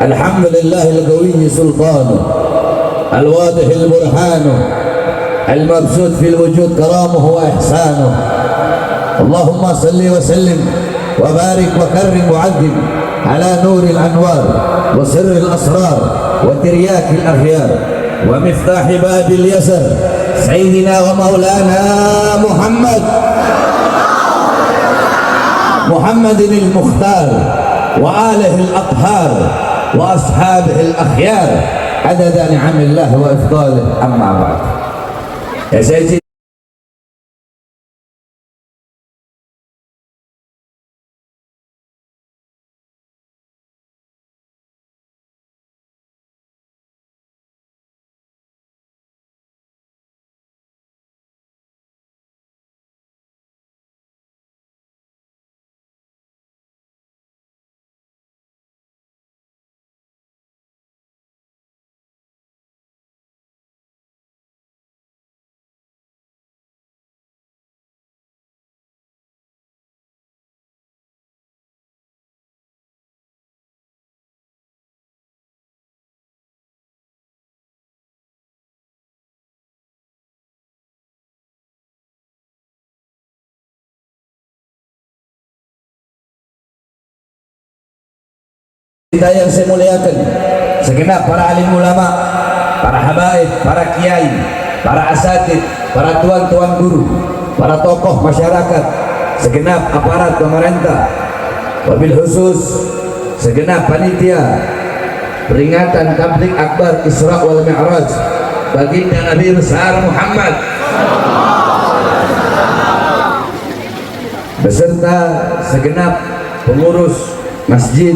الحمد لله القوي سلطانه، الواضح البرهان، المبسوط في الوجود كرامه وإحسانه. اللهم صل وسلم وبارك وكرم وعظم على نور الأنوار وسر الأسرار وترياك الأخيار ومفتاح باب اليسر سيدنا ومولانا محمد المختار وآله الأطهار وأصحابه الأخيار عدد نعم الله وإفضاله. أما بعد. Ya saya kita yang saya muliakan, segenap para alim ulama, para habaib, para kiai, para asatid, para tuan-tuan guru, para tokoh masyarakat, segenap aparat pemerintah, wabil khusus segenap panitia peringatan tabligh akbar Isra wal Mi'raj baginda Nabi besar Muhammad beserta segenap pengurus masjid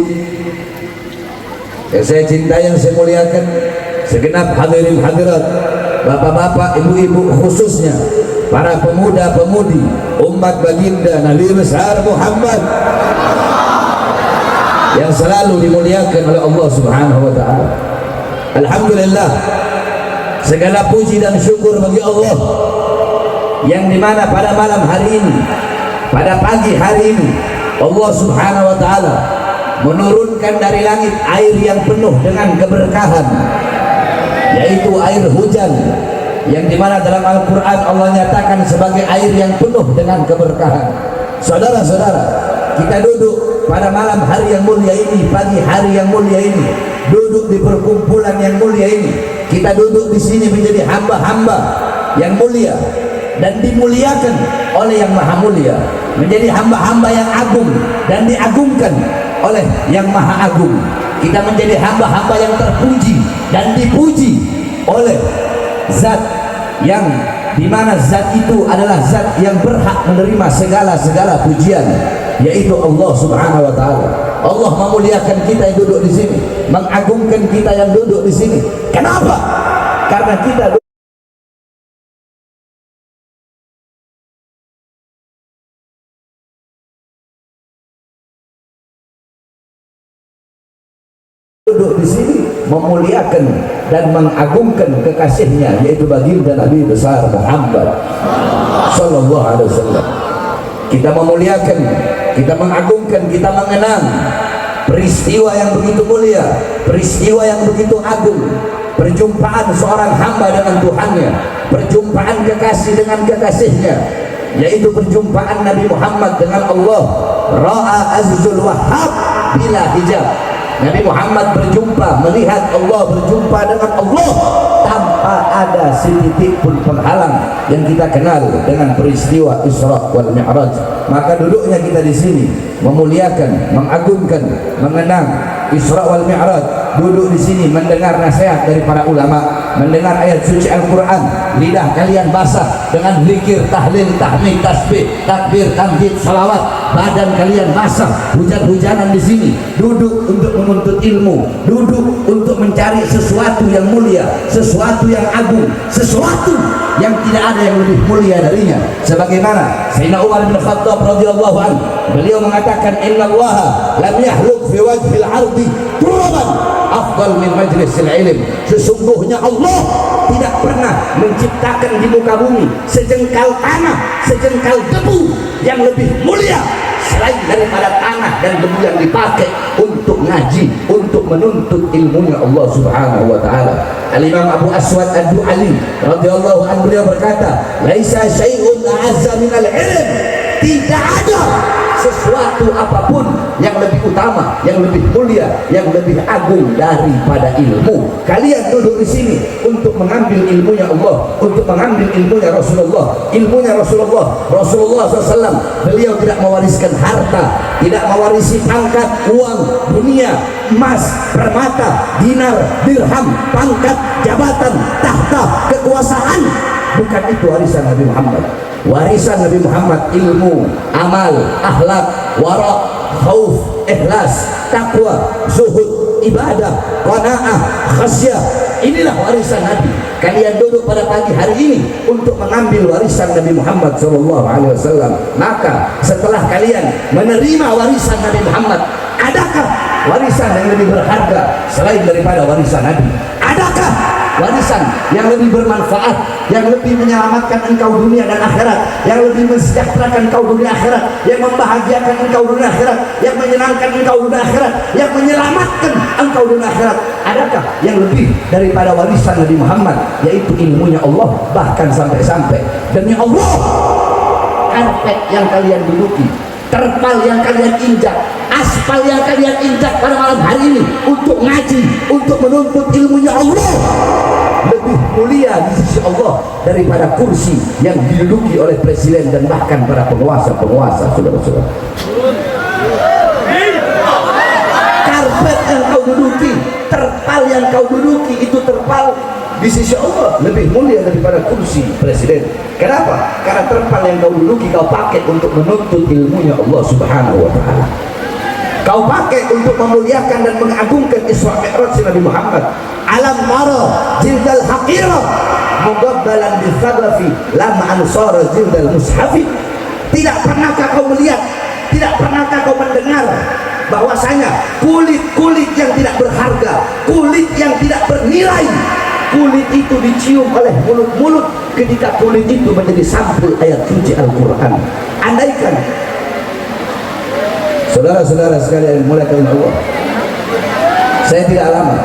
yang saya cintai, yang saya muliakan, segenap hadirin hadirat, bapak-bapak, ibu-ibu, khususnya para pemuda-pemudi umat baginda Nabi besar Muhammad yang selalu dimuliakan oleh Allah Subhanahu wa ta'ala. Alhamdulillah, segala puji dan syukur bagi Allah yang dimana pada malam hari ini, pada pagi hari ini, Allah Subhanahu wa ta'ala menurunkan dari langit air yang penuh dengan keberkahan, yaitu air hujan, yang dimana dalam Al-Quran Allah nyatakan sebagai air yang penuh dengan keberkahan. Saudara-saudara, kita duduk pada malam hari yang mulia ini, pagi hari yang mulia ini, duduk di perkumpulan yang mulia ini, kita duduk di sini menjadi hamba-hamba yang mulia dan dimuliakan oleh yang maha mulia, menjadi hamba-hamba yang agung dan diagungkan oleh yang maha agung. Kita menjadi hamba-hamba yang terpuji dan dipuji oleh zat yang dimana zat itu adalah zat yang berhak menerima segala pujian, yaitu Allah Subhanahu wa ta'ala. Allah memuliakan kita yang duduk di sini, mengagungkan kita yang duduk di sini. Kenapa? Karena kita duduk di sini memuliakan dan mengagungkan kekasihnya, yaitu baginda Nabi besar Muhammad sallallahu alaihi wasallam. Kita memuliakan, kita mengagungkan, kita mengenang peristiwa yang begitu mulia, peristiwa yang begitu agung, perjumpaan seorang hamba dengan Tuhannya, perjumpaan kekasih dengan kekasihnya, yaitu perjumpaan Nabi Muhammad dengan Allah. Ra'a Azizul Wahhab bila hijab. Nabi Muhammad berjumpa, melihat Allah, berjumpa dengan Allah tanpa ada setitik pun penghalang yang kita kenal dengan peristiwa Isra wal Mi'raj. Maka duduknya kita di sini memuliakan, mengagungkan, mengenang Isra wal Mi'raj, duduk di sini mendengar nasihat dari para ulama, mendengar ayat suci Al-Quran, lidah kalian basah dengan zikir, tahlil, tahmid, tasbih, takbir, tamjid, salawat, badan kalian basah hujan-hujanan di sini, duduk untuk menuntut ilmu, duduk untuk mencari sesuatu yang mulia, sesuatu yang agung, sesuatu yang tidak ada yang lebih mulia darinya. Sebagaimana Sayyidina Umar bin Khattab radhiyallahu anhu, beliau mengatakan, innallaha lam yahluk fi wajhil ardi turaban afdal min majlisil ilm. Sesungguhnya Allah tidak pernah menciptakan di muka bumi sejengkal tanah, sejengkal debu yang lebih mulia selain daripada tanah dan debu yang dipakai untuk untuk ngaji, untuk menuntut ilmunya Allah Subhanahu wa taala. Al-Imam Abu Aswad Ad-Du'ali radhiyallahu anhu beliau berkata, "Laisa syai'un a'azza minal ilm." Tidak ada sesuatu apapun yang lebih utama, yang lebih mulia, yang lebih agung daripada ilmu. Kalian duduk di sini untuk mengambil ilmunya Allah, untuk mengambil ilmunya Rasulullah. Ilmunya Rasulullah SAW, beliau tidak mewariskan harta, tidak mewarisi pangkat, uang, dunia, emas, permata, dinar, dirham, pangkat, jabatan, tahta, kekuasaan. Bukan itu warisan Nabi Muhammad. Warisan Nabi Muhammad ilmu, amal, akhlak, wara, khauf, ikhlas, takwa, zuhud, ibadah, qanaah, khasyah. Inilah warisan Nabi. Kalian duduk pada pagi hari ini untuk mengambil warisan Nabi Muhammad SAW. Maka setelah kalian menerima warisan Nabi Muhammad, adakah warisan yang lebih berharga selain daripada warisan Nabi? Adakah warisan yang lebih bermanfaat, yang lebih menyelamatkan engkau dunia dan akhirat, yang lebih mensejahterakan engkau dunia akhirat, yang membahagiakan engkau dunia akhirat, yang menyenangkan engkau dunia akhirat, yang menyelamatkan engkau dunia akhirat? Adakah yang lebih daripada warisan Nabi Muhammad, yaitu ilmunya Allah? Bahkan sampai-sampai demi Allah, karpet yang kalian duduki, terpal yang kalian injak, aspal yang kalian injak pada malam hari ini untuk ngaji, untuk menuntut ilmunya Allah, lebih mulia di sisi Allah daripada kursi yang diduduki oleh presiden dan bahkan para penguasa-penguasa. Saudara-saudara, karpet yang kau duduki, terpal yang kau duduki, itu terpal di sisi Allah lebih mulia daripada kursi presiden. Kenapa? Karena terpal yang kau duduki kau pakai untuk menuntut ilmunya Allah Subhanahu wa taala. Kau pakai untuk memuliakan dan mengagungkan Isra Mi'raj Nabi Muhammad. Alam tara jildal haqira mugabbalan bil thaqafi lam ansara jildal mushafi. Tidak pernahkah kau melihat, tidak pernahkah kau mendengar bahwasanya kulit-kulit yang tidak berharga, kulit yang tidak bernilai, kulit itu dicium oleh mulut-mulut ketika kulit itu menjadi sampul ayat suci Al-Quran. Andaikan saudara-saudara sekalian muliakan Allah, saya tidak lama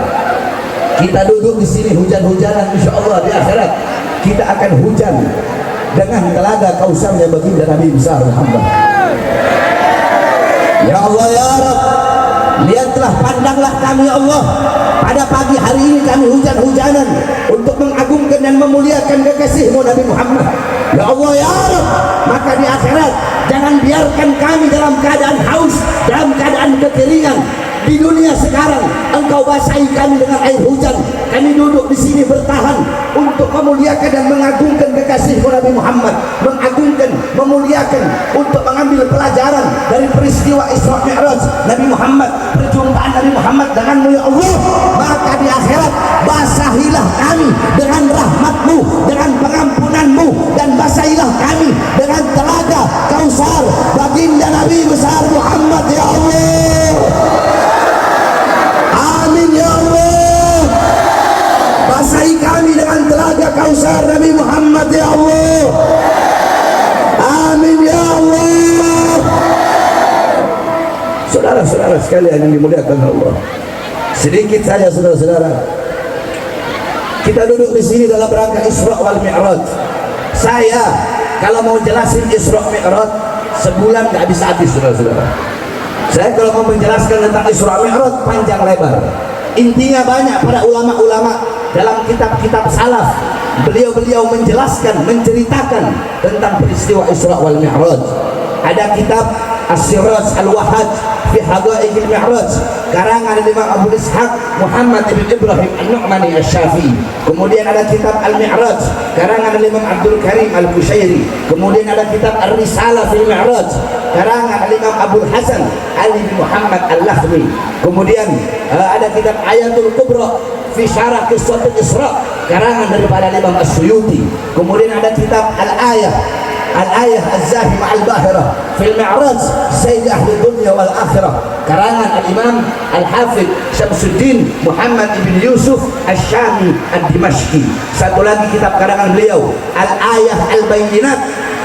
kita duduk di sini hujan-hujanan, insya Allah di akhirat kita akan hujan dengan telaga kausarnya baginda Nabi besar Muhammad. Ya Allah ya Rabb, lihatlah, pandanglah kami ya Allah, pada pagi hari ini kami hujan-hujanan untuk mengagungkan dan memuliakan kekasihmu Nabi Muhammad. Ya Allah ya Rabb, maka di akhirat jangan biarkan kami dalam keadaan haus, dalam keadaan kekeringan. Di dunia sekarang engkau basahi kami dengan air hujan, kami duduk di sini bertahan untuk memuliakan dan mengagungkan kekasihmu Nabi Muhammad, mengagungkan, memuliakan, untuk mengambil pelajaran dari peristiwa Isra Mi'raj Nabi Muhammad, perjumpaan Nabi Muhammad denganmu ya Allah. Maka di akhirat basahilah kami dengan rahmatmu, dengan pengampunanmu, dan basahilah kami dengan telaga kausar baginda Nabi besar Muhammad ya Allah. Amin ya Allah. Basahi kami dengan telaga kausar Nabi Muhammad ya Allah. Amin ya Allah. Saudara-saudara sekalian yang dimuliakan Allah, sedikit saja saudara-saudara, kita duduk di sini dalam rangka Isra wal Mi'raj. Saya kalau mau jelasin Isra Mi'raj sebulan nggak bisa habis saudara-saudara. Saya kalau mau menjelaskan tentang Isra Mi'raj panjang lebar. Intinya banyak para ulama-ulama dalam kitab-kitab salaf, beliau-beliau menjelaskan, menceritakan tentang peristiwa Isra wal Mi'raj. Ada kitab As-Siraj Al-Wahhaj fi Haqa'iqil Mi'raj karangan Imam Abu Ishaq Muhammad ibn Ibrahim An-Nu'mani Asy-Syafi'i. Kemudian ada kitab Al-Mi'raj karangan Imam Abdul Karim Al-Qushairi. Kemudian ada kitab Ar-Risalah fil Mi'raj karangan Imam Abdul Hasan Ali bin Muhammad Al-Lakhmi. Kemudian ada kitab Ayatul Kubra fi Syarah Qissatul Isra karangan daripada Imam As-Suyuti. Kemudian ada kitab Al-Ayah Az-Zahimah Al-Bahirah fil Mi'raj Sayyid Ahli Dunya wal Akhirah karangan Al-Imam Al-Hafidh Syamsuddin Muhammad ibn Yusuf Asy-Syami Ad-Dimashqi. Satu lagi kitab karangan beliau Al-Ayah Al-Bayyinat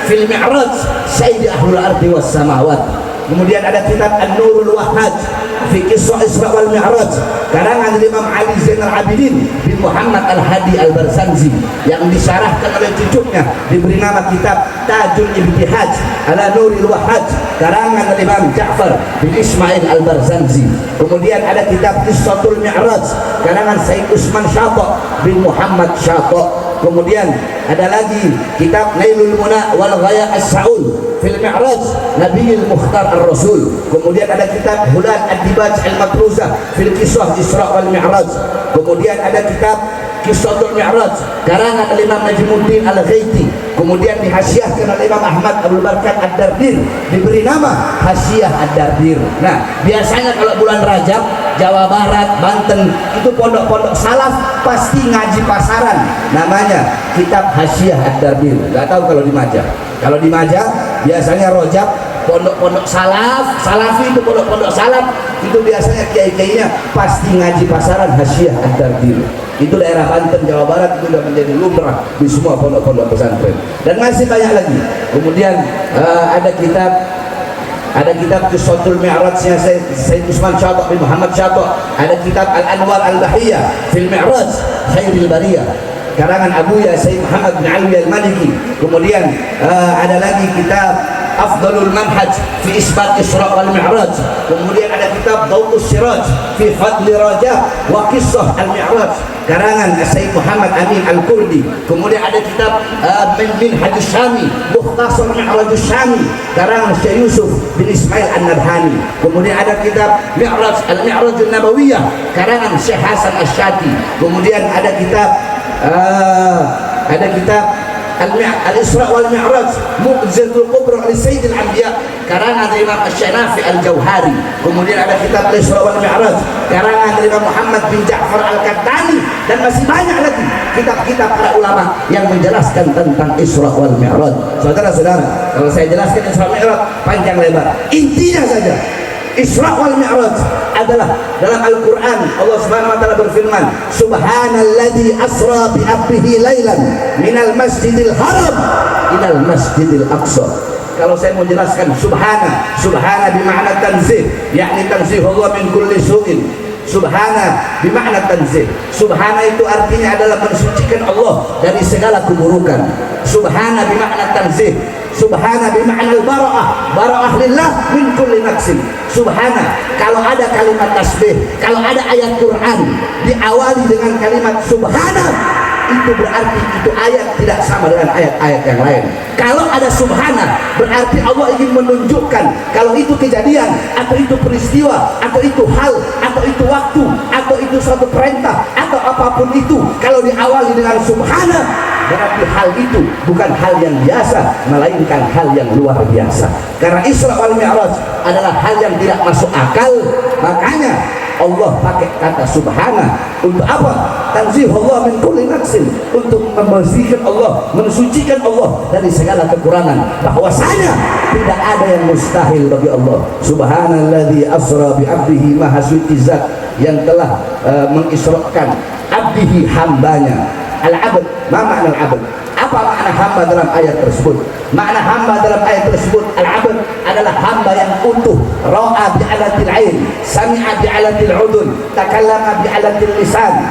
fil Mi'raj Sayyid Ahlul Ardi was Samawat. Kemudian ada kitab An-Nurul Wahhaj fi Qissah Isra wal Mi'raj karangan Imam Ali Zainal Abidin bin Muhammad Al-Hadi Al-Barzanji yang disyarahkan oleh cucunya, diberi nama kitab Tajul Ibtihaj ala Nuril Wahhaj karangan Imam Ja'far bin Ismail Al-Barzanji. Kemudian ada kitab Qissatul Mi'raj karangan Said Usman Syata bin Muhammad Syata. Kemudian ada lagi kitab Nailul Muna wal Ghaya As-Sa'ul fil Mi'raj Nabiyil Mukhtar Ar-Rasul. Kemudian ada kitab Hulal Ad-Dibaj Al-Matruzah fil Qissah Isra wal Mi'raj. Kemudian ada kitab Qissatul Mi'raj karangan Imam Najmuddin Al-Ghaiti. Kemudian dihasiahkan oleh Imam Ahmad Abdul Barkat Ad-Dardir, diberi nama Hasyiah Ad-Dardir. Nah, biasanya kalau bulan Rajab Jawa Barat, Banten itu pondok-pondok salaf pasti ngaji pasaran, namanya kitab Hasyiah Ad-Dardir. Gak tahu kalau di Majah. Kalau di Majah biasanya Rojab pondok-pondok salaf, salafi itu pondok-pondok salaf itu biasanya kiai-kiainya pasti ngaji pasaran Hasyiah Ad-Dardir. Itu daerah Banten, Jawa Barat itu sudah menjadi lumrah di semua pondok-pondok pesantren dan masih banyak lagi. Kemudian ada kitab Qissatul Mi'rajnya Said Usman Syata bin Muhammad Syata. Ada kitab Al-Anwar Al-Bahiyah fil Mi'raj Khairil Bariyah karangan Abuya Said Muhammad bin Ali Al-Maliki. Kemudian ada lagi kitab Afdalul Manhaj fi Isbat Isra wal Mi'raj. Kemudian ada kitab Dawus Siraj fi Fadli Raja wa Qissah Al-Mi'raj karangan Said Muhammad Amin Al-Kurdi. Kemudian ada kitab Minhaj Syami Mukhtasar Mi'raj Syami karangan Syekh Yusuf bin Ismail An-Nabhani. Kemudian ada kitab Mi'raj Al-Mi'raj An-Nabawiyah karangan Syekh Hasan Asy-Syati. Kemudian ada kitab Al-Isra wal Mi'raj Mu'jizatul Kubra li Sayyidil Anbiya karangan Imam Asy-Syanafi Al-Jauhari. Kemudian ada kitab Al-Isra wal Mi'raj karangan Imam Muhammad bin Ja'far Al-Qattani dan masih banyak lagi kitab-kitab para ulama yang menjelaskan tentang Isra wal Mi'raj. Saudara-saudara, kalau saya jelaskan Isra wal Mi'raj panjang lebar. Intinya saja Isra wal Mi'raj adalah dalam Al-Quran Allah Subhanahu wa taala berfirman, Subhanalladzi asra bi 'abdihi lailan minal masjidil haram ilal masjidil aqsa. Kalau saya mau jelaskan subhana bermakna tanzih, yakni tanzih Allah min kulli su'in. Subhana bermakna tanzih. Subhana itu artinya adalah mensucikan Allah dari segala keburukan. Subhana bermakna tanzih. Subhana bima'na al-bara'ah, bara'ah lillah min kulli naqsin. Subhana, kalau ada kalimat tasbih, kalau ada ayat Quran diawali dengan kalimat subhana, itu berarti itu ayat tidak sama dengan ayat-ayat yang lain. Kalau ada subhana, berarti Allah ingin menunjukkan kalau itu kejadian, atau itu peristiwa, atau itu hal, atau itu waktu, atau itu suatu perintah, atau apapun itu, kalau diawali dengan subhana, berarti hal itu bukan hal yang biasa, melainkan hal yang luar biasa. Karena Isra wal Mi'raj adalah hal yang tidak masuk akal, makanya Allah pakai kata subhana. Untuk apa? Tanzih Allah min kulli naqsin, untuk membersihkan Allah, mensucikan Allah dari segala kekurangan. Bahwasanya tidak ada yang mustahil bagi Allah. Subhanalladzi asra bi 'abdihi, maha suci zat yang telah mengisrakan abdihi, hambanya. Al-abd, ma makna al-abd? Apa makna hamba dalam ayat tersebut? Makna hamba dalam ayat tersebut, al-abd adalah hamba yang utuh. Ra'a bi'alatil ain, sami'a bi'alatil udun, takallama bi'alatil lisan.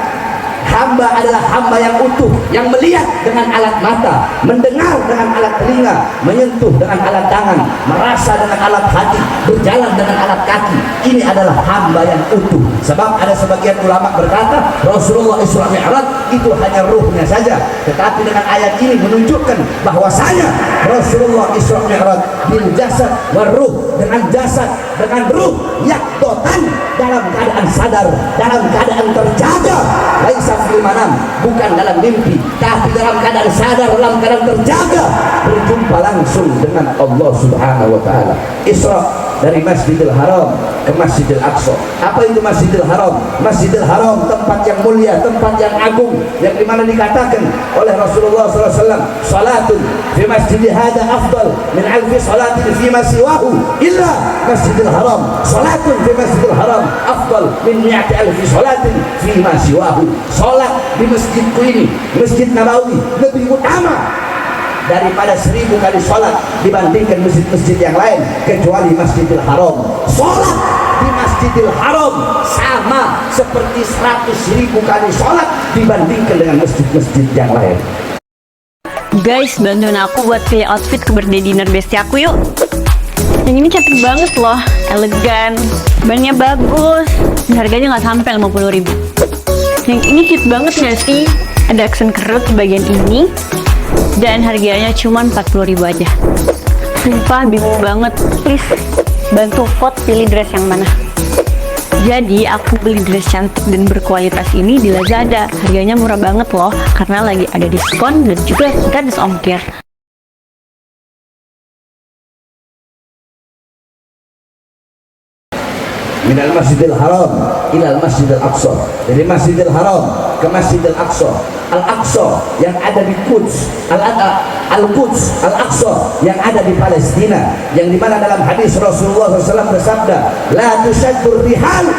Hamba adalah hamba yang utuh, yang melihat dengan alat mata, mendengar dengan alat telinga, menyentuh dengan alat tangan, merasa dengan alat hati, berjalan dengan alat kaki. Ini adalah hamba yang utuh. Sebab ada sebagian ulama berkata Rasulullah Isra Mi'raj itu hanya ruhnya saja, tetapi dengan ayat ini menunjukkan bahwasanya Rasulullah Isra Mi'raj bil jasad wa ruh, dengan jasad, dengan ruh yaqtotan, dalam keadaan sadar, dalam keadaan terjaga. Laisa fil manam, bukan dalam mimpi, tapi dalam keadaan sadar, dalam keadaan terjaga, berjumpa langsung dengan Allah Subhanahu wa taala. Isra dari Masjidil Haram ke Masjidil Aqsa. Apa itu Masjidil Haram? Masjidil Haram tempat yang mulia, tempat yang agung, yang dimana dikatakan oleh Rasulullah SAW, salatun fi masjidi hada afdal min alfi salatin fi ma siwahu illa Masjidil Haram. Salatun fi Masjidil Haram afdal min mi'ati alfi salatin fi ma siwahu. Salat di masjidku ini, Masjid Nabawi, lebih utama daripada 1000 kali sholat dibandingkan masjid-masjid yang lain kecuali Masjidil Haram. Sholat di Masjidil Haram sama seperti 100.000 kali sholat dibandingkan dengan masjid-masjid yang lain. Guys, bantuin aku buat pilih outfit ke birthday dinner bestie aku yuk. Yang ini cantik banget loh, elegan, bannya bagus, dan harganya nggak sampai 50.000. Yang ini cute banget nggak sih? Ada aksen kerut di bagian ini, dan harganya cuma 40.000 aja. Sumpah bingung banget, please bantu vote pilih dress yang mana. Jadi aku beli dress cantik dan berkualitas ini di Lazada. Harganya murah banget loh, karena lagi ada diskon dan juga gratis ongkir. Minal Masjidil Haram ilal Masjidil Aqsa. Dari Masjidil Haram ke Masjidil Aqsa. Al-Aqsa yang ada di Quds, Al-Quds, Al-Aqsa yang ada di Palestina, yang dimana dalam hadis Rasulullah SAW bersabda, la tushaddur rihal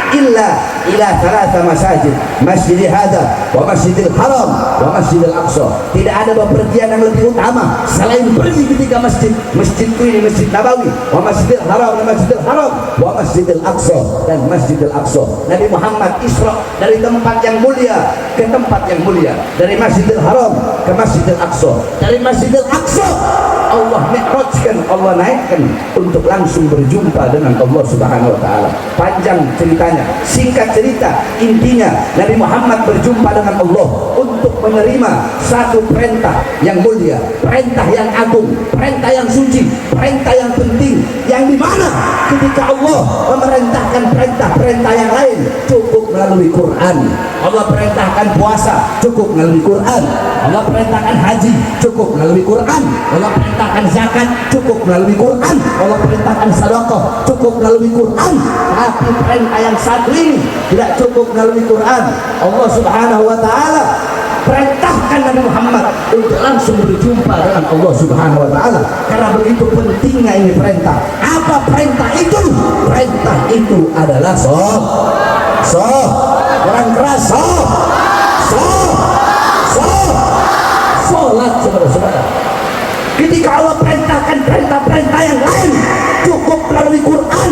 illa ila thalatha masajid, masjid hadha wa masjidil haram wa masjidil aqsa. Tidak ada bepergian yang lebih utama selain pergi ke 3 masjid. Masjidku ini Masjid Nabawi, wa masjidil haram wa masjidil haram wa masjidil aqsa, dan masjidil aqsa. Nabi Muhammad Isra dari tempat yang mulia ke tempat yang mulia, dari Masjidil Haram ke Masjidil Aqsa. Dari Masjidil Aqsa Allah mi'rajkan, Allah naikkan untuk langsung berjumpa dengan Allah Subhanahu wa taala. Panjang ceritanya, singkat cerita, intinya Nabi Muhammad berjumpa dengan Allah untuk menerima satu perintah yang mulia, perintah yang agung, perintah yang suci, perintah yang penting, yang dimana ketika Allah memerintahkan perintah-perintah yang lain cukup melalui Quran. Allah perintahkan puasa cukup melalui Quran. Allah perintahkan haji cukup melalui Quran. Allah perintahkan zakat cukup melalui Quran. Allah perintahkan sedekah cukup melalui Quran. Tapi perintah yang satu ini tidak cukup melalui Quran. Allah Subhanahu wa taala perintahkan Nabi Muhammad untuk langsung berjumpa dengan Allah Subhanahu wa taala. Karena begitu pentingnya ini perintah. Apa perintah itu? Perintah itu adalah orang keras sholat, saudara-saudara. Ketika Allah perintahkan perintah-perintah yang lain cukup melalui Quran,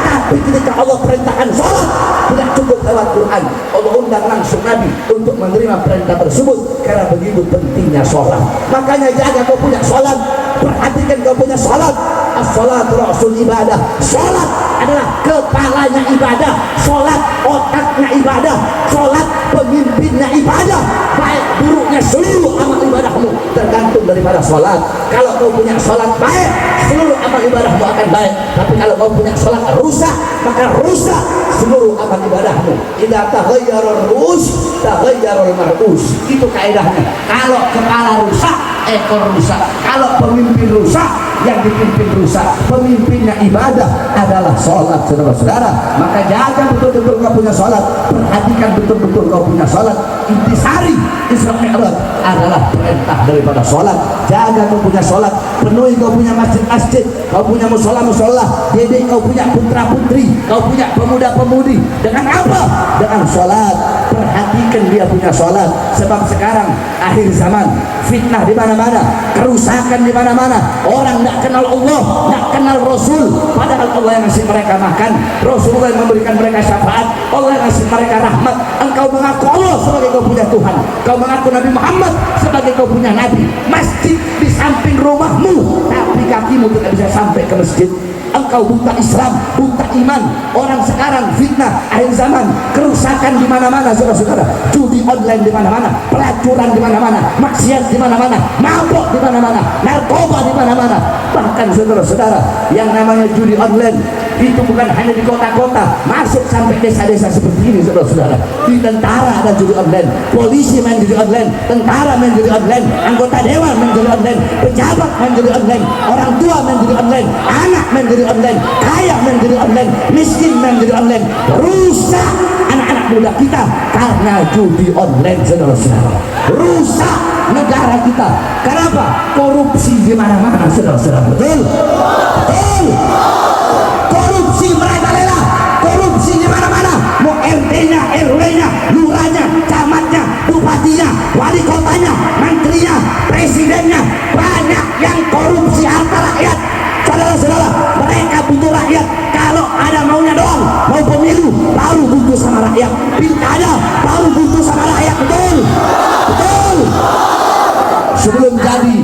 tapi ketika Allah perintahkan sholat tidak cukup lewat Quran. Allah undang langsung Nabi untuk menerima perintah tersebut karena begitu pentingnya sholat. Makanya jaga kau punya sholat, perhatikan kau punya sholat. As-sholatu ra'sul ibadah. Sholat adalah kepalanya ibadah, sholat otaknya ibadah, sholat pemimpinnya ibadah. Baik buruknya seluruh amal ibadahmu tergantung daripada sholat. Kalau kau punya sholat baik, seluruh amal ibadahmu akan baik. Tapi kalau kau punya sholat rusak, maka rusak seluruh amal ibadahmu. Idza taghayyara ar-rus taghayyara al-mar'us. Itu kaidahnya. Kalau kepala rusak, ekor rusak. Kalau pemimpin rusak, yang dipimpin rusak. Pemimpinnya ibadah adalah sholat, saudara-saudara. Maka jaga betul-betul kau punya sholat, perhatikan betul-betul kau punya sholat. Intisari Isra Mi'raj adalah perintah daripada sholat. Jaga kau punya sholat, penuhi kau punya masjid-masjid, kau punya musola-musola, didik kau punya putra-putri, kau punya pemuda-pemudi. Dengan apa? Dengan sholat. Perhatikan dia punya sholat. Sebab sekarang akhir zaman, fitnah di mana-mana, kerusakan di mana-mana. Orang tidak kenal Allah, tidak kenal Rasul, padahal Allah yang ngasih mereka makan, Rasulullah yang memberikan mereka syafaat, Allah yang ngasih mereka rahmat. Engkau mengaku Allah sebagai kau punya Tuhan, kau mengaku Nabi Muhammad sebagai kau punya Nabi. Masjid di samping rumahmu, tapi kakimu tidak bisa sampai ke masjid. Engkau buta Islam, buta iman. Orang sekarang fitnah akhir zaman, kerusakan di mana-mana, saudara-saudara. Judi online di mana-mana, pelacuran di mana-mana, maksiat di mana-mana, mabuk di mana-mana, narkoba di mana-mana. Bahkan saudara-saudara, yang namanya judi online itu bukan hanya di kota-kota, masuk sampai desa-desa seperti ini, saudara-saudara. Di tentara ada judi online, polisi main judi online, tentara main judi online, anggota dewan main judi online, pejabat main judi online, orang tua main judi online, anak main judi online, kaya main judi online, miskin main judi online. Rusak anak-anak muda kita karena judi online, saudara-saudara. Rusak negara kita. Kenapa? Korupsi di mana-mana, saudara-saudara. Betul? Betul. Korupsi merajalela, korupsi di mana-mana. Mau RT-nya, RW-nya, lurahnya, camatnya, bupatinya, wali kotanya, menterinya, presidennya, ada maunya doang, mau pemilu baru butuh sama rakyat, pilkada baru butuh sama rakyat. Betul, betul. Sebelum jadi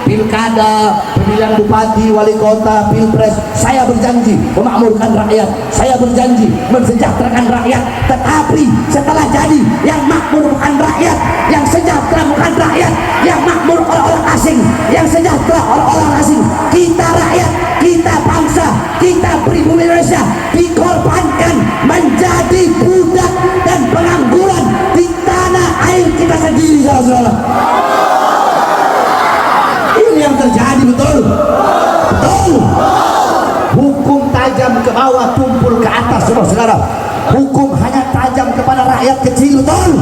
pilkada, pemilihan bupati, wali kota, pilpres, saya berjanji memakmurkan rakyat, saya berjanji mensejahterakan rakyat. Tetapi setelah jadi, yang makmur bukan rakyat, yang sejahtera bukan rakyat, yang makmur orang-orang asing, yang sejahtera orang-orang asing. Kita rakyat, kita bangsa, kita pribumi Indonesia dikorbankan menjadi budak dan pengangguran di tanah air kita sendiri, saudara-saudara. Ini yang terjadi, betul, betul. Hukum tajam ke bawah, tumpul ke atas, saudara-saudara. Hukum hanya tajam kepada rakyat kecil, betul.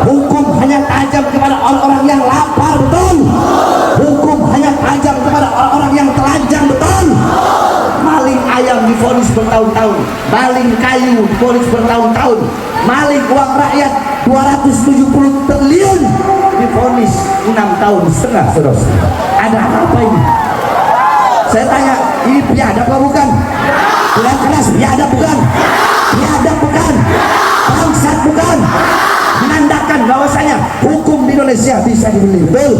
Hukum hanya tajam kepada orang-orang yang lapar, betul. Hukum hanya tajam kepada orang-orang yang telanjang, betul. Maling ayam divonis bertahun-tahun, maling kayu divonis bertahun-tahun, maling uang rakyat 270 triliun divonis 6,5 tahun, saudara. Ada apa ini? Saya tanya, ini biadab apa bukan? Bilang keras, biadab bukan? Biadab bukan? Bangsat bukan? Menandakan bahwasanya hukum di Indonesia bisa dibeli, betul?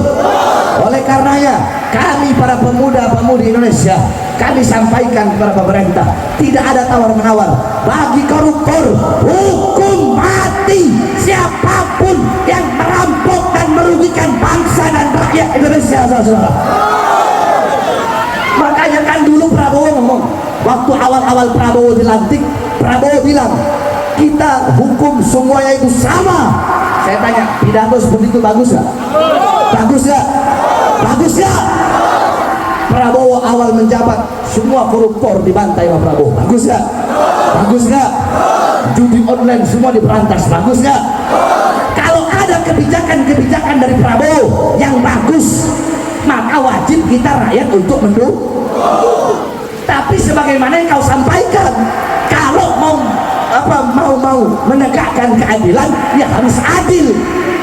Oleh karenanya, kami para pemuda-pemudi Indonesia, kami sampaikan kepada pemerintah, tidak ada tawar-menawar. Bagi koruptor, hukum mati siapapun yang merampok dan merugikan bangsa dan rakyat Indonesia, saudara. Makanya kan dulu Prabowo ngomong, waktu awal-awal Prabowo dilantik, Prabowo bilang, kita hukum semuanya itu sama. Saya tanya, pidato seperti itu bagus gak? Bagus gak? Bagus gak? Prabowo awal menjabat, semua koruptor dibantai sama Prabowo. Bagus gak? Bagus gak? Judi online semua diberantas. Bagus gak? Kalau ada kebijakan-kebijakan dari Prabowo yang bagus, maka wajib kita rakyat untuk mendukung. Tapi sebagaimana yang kau sampaikan, kalau mau menegakkan keadilan, ya harus adil.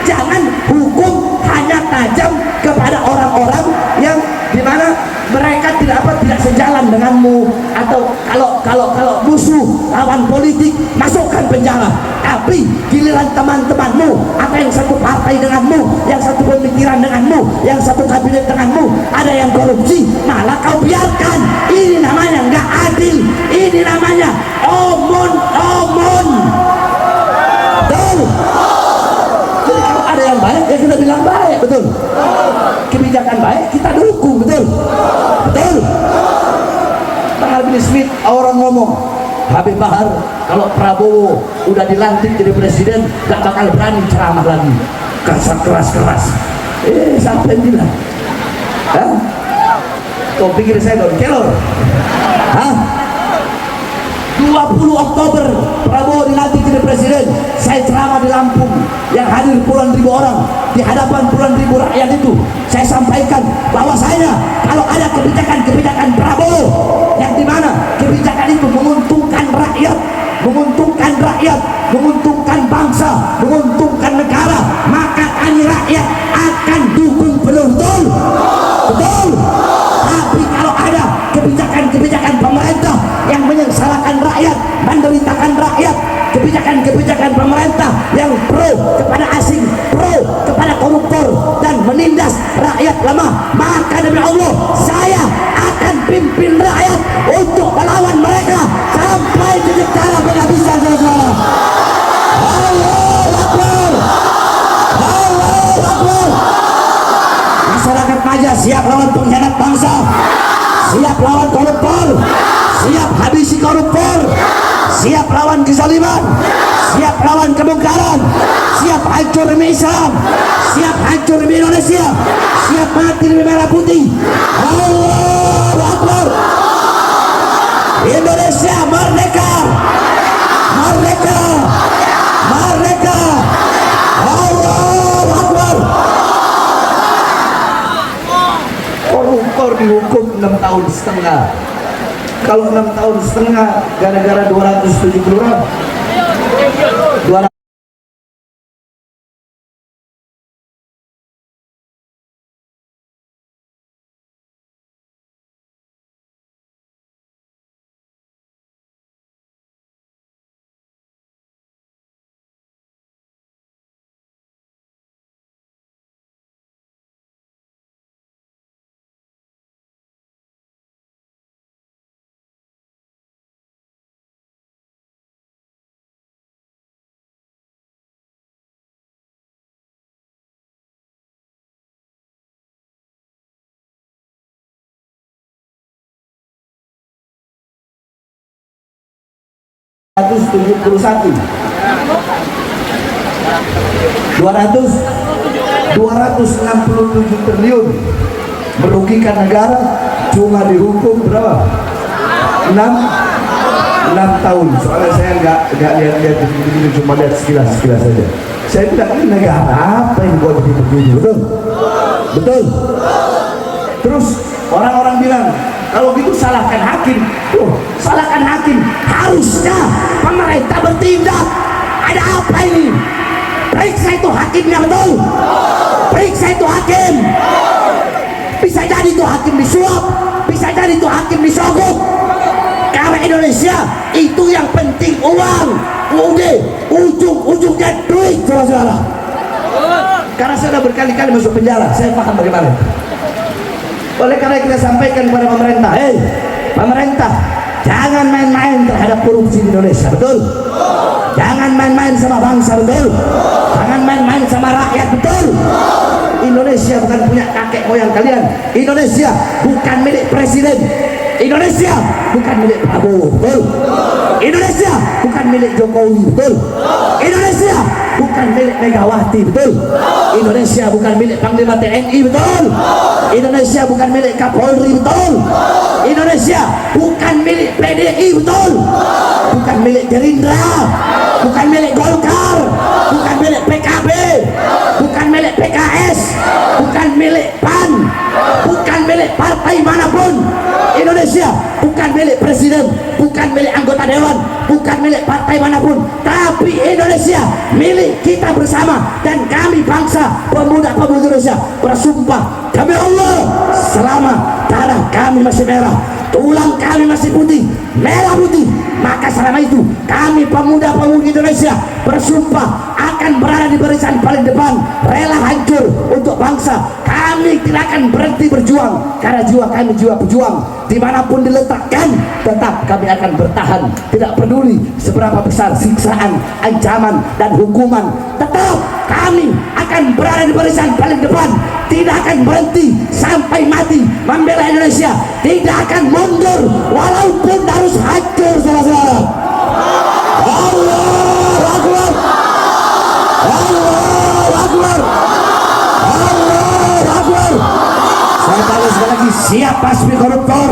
Jangan hukum hanya tajam kepada orang-orang yang dimana mereka tidak sejalan denganmu, atau kalau musuh lawan politik masukkan penjara. Tapi giliran teman-temanmu, atau yang satu partai denganmu, yang satu pemikiran denganmu, yang satu kabinet denganmu, ada yang korupsi, malah kau biarkan. Ini namanya nggak adil. Ini namanya omon. Betul. Jadi kalau ada yang baik, ya kita bilang baik, betul. Kebijakan baik kita dukung, betul. Betul. Bang Albin Smith, orang ngomong, Habib Bahar, kalau Prabowo udah dilantik jadi presiden, gak bakal berani ceramah lagi, kasar keras-keras. Siapa yang bilang? Hah? Kau pikir saya daun kelor? Hah? 20 Oktober Prabowo dilantik jadi presiden, saya ceramah di Lampung, yang hadir puluhan ribu orang, di hadapan puluhan ribu rakyat itu saya sampaikan bahwasanya kalau ada kebijakan-kebijakan Prabowo yang dimana kebijakan itu menguntungkan rakyat, menguntungkan bangsa, menguntungkan negara, maka kami rakyat akan dukung penuh, betul? Betul. Tapi kalau ada kebijakan-kebijakan pemerintah yang menyengsarakan rakyat, menderitakan rakyat, kebijakan-kebijakan pemerintah yang pro kepada asing, pro kepada koruptor, dan menindas rakyat lemah, maka demi Allah saya akan pimpin rakyat untuk melawan mereka sampai titik cara penghabisan, saudara. Allahu Akbar. Allahu Akbar. Masyarakat Maja siap lawan pengkhianat bangsa, siap lawan koruptor, siap habisi koruptor, siap lawan kezaliman, siap lawan kemungkaran, siap hancur demi Islam, siap hancur demi Indonesia, siap mati demi merah putih. Allahu Akbar. Indonesia merdeka, merdeka, merdeka. Allahu Akbar. Koruptor dihukum 6,5 tahun. Kalau 6,5 tahun gara-gara 270 orang, 271 267 triliun merugikan negara, cuma dihukum berapa? 6 tahun. Soalnya saya nggak lihat begini, cuma lihat sekilas saja. Saya bilang ini negara apa yang buat begini? Betul. Terus orang-orang bilang kalau gitu salahkan hakim. Salahkan hakim, harusnya pemerintah bertindak. Ada apa ini? Periksa itu hakimnya, betul. Periksa itu hakim. Bisa jadi itu hakim disuap, bisa jadi itu hakim disogok. Karena Indonesia itu yang penting uang. Udah ujung-ujungnya duit, saudara-saudara. Karena saya sudah berkali-kali masuk penjara, saya paham bagaimana. Oleh karena kita sampaikan kepada pemerintah, pemerintah, jangan main-main terhadap korupsi di Indonesia, betul? Jangan main-main sama bangsa, betul? Jangan main-main sama rakyat, betul? Indonesia bukan punya kakek moyang kalian. Indonesia bukan milik presiden. Indonesia bukan milik Prabowo, betul? Indonesia bukan milik Jokowi, betul? Indonesia bukan milik Megawati, betul? Indonesia bukan milik Panglima TNI, betul? Indonesia bukan milik Kapolri, betul? Indonesia bukan milik PDI, betul? Bukan milik Gerindra, bukan milik Golkar, bukan milik PKB, bukan milik PKS, bukan milik PAN, bukan milik partai manapun. Indonesia bukan milik presiden, bukan milik anggota dewan, bukan milik partai manapun, tapi Indonesia milik kita bersama. Dan kami bangsa pemuda-pemudi Indonesia bersumpah demi Allah, selama darah kami masih merah, tulang kami masih putih, merah putih, maka selama itu kami pemuda-pemudi Indonesia bersumpah akan berada di barisan paling depan, rela hancur untuk bangsa. Kami tidak akan berhenti berjuang, karena jiwa kami jiwa pejuang. Dimanapun diletakkan, tetap kami akan bertahan. Tidak peduli seberapa besar siksaan, ancaman, dan hukuman, tetap kami akan berada di barisan paling depan. Tidak akan berhenti sampai mati membela Indonesia. Tidak akan mundur walaupun harus hancur, saudara-saudara. Allahu Akbar, Allahu Akbar, Allahu Akbar. Saya tanya sekali lagi, siap basmi koruptor,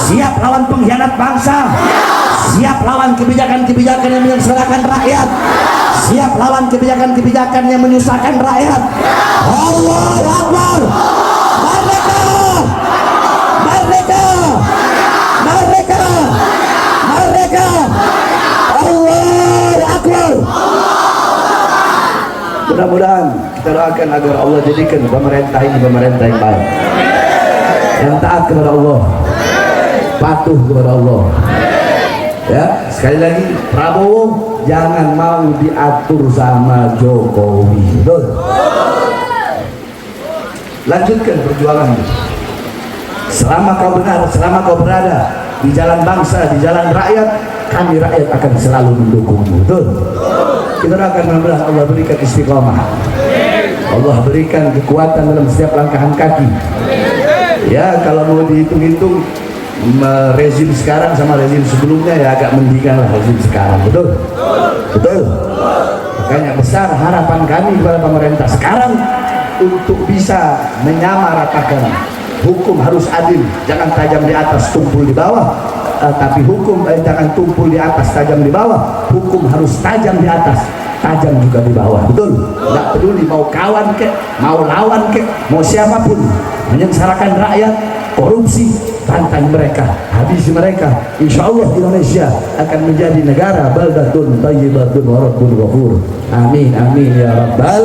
siap lawan pengkhianat bangsa, siap lawan kebijakan-kebijakan yang menyengsarakan rakyat, siap lawan kebijakan-kebijakan yang menyusahkan rakyat. Allahu Akbar. Merdeka, merdeka, merdeka, merdeka. Allahu Akbar. Mudah-mudahan kita doakan agar Allah jadikan pemerintah ini pemerintah yang baik, yang taat kepada Allah, patuh kepada Allah. Ya, sekali lagi, Prabowo jangan mau diatur sama Jokowi, betul? Lanjutkan perjuangan. Selama kau benar, selama kau berada di jalan bangsa, di jalan rakyat, kami rakyat akan selalu mendukungmu, betul? Kita akan mudah-mudahan Allah berikan istiqomah, Allah berikan kekuatan dalam setiap langkahan kaki. Ya, kalau mau dihitung-hitung rezim sekarang sama rezim sebelumnya, ya agak mendingan lah rezim sekarang, betul? Betul. Makanya besar harapan kami kepada pemerintah sekarang untuk bisa menyamaratakan hukum harus adil, jangan tajam di atas tumpul di bawah. Tapi hukum jangan tumpul di atas tajam di bawah, hukum harus tajam di atas tajam juga di bawah, betul? Tidak peduli mau kawan kek, mau lawan kek, mau siapapun menyengsarakan rakyat, korupsi, tantang mereka, habisi mereka. Insya Allah Indonesia akan menjadi negara baldatun thayyibatun wa rabbun ghafur. Amin amin ya rabbal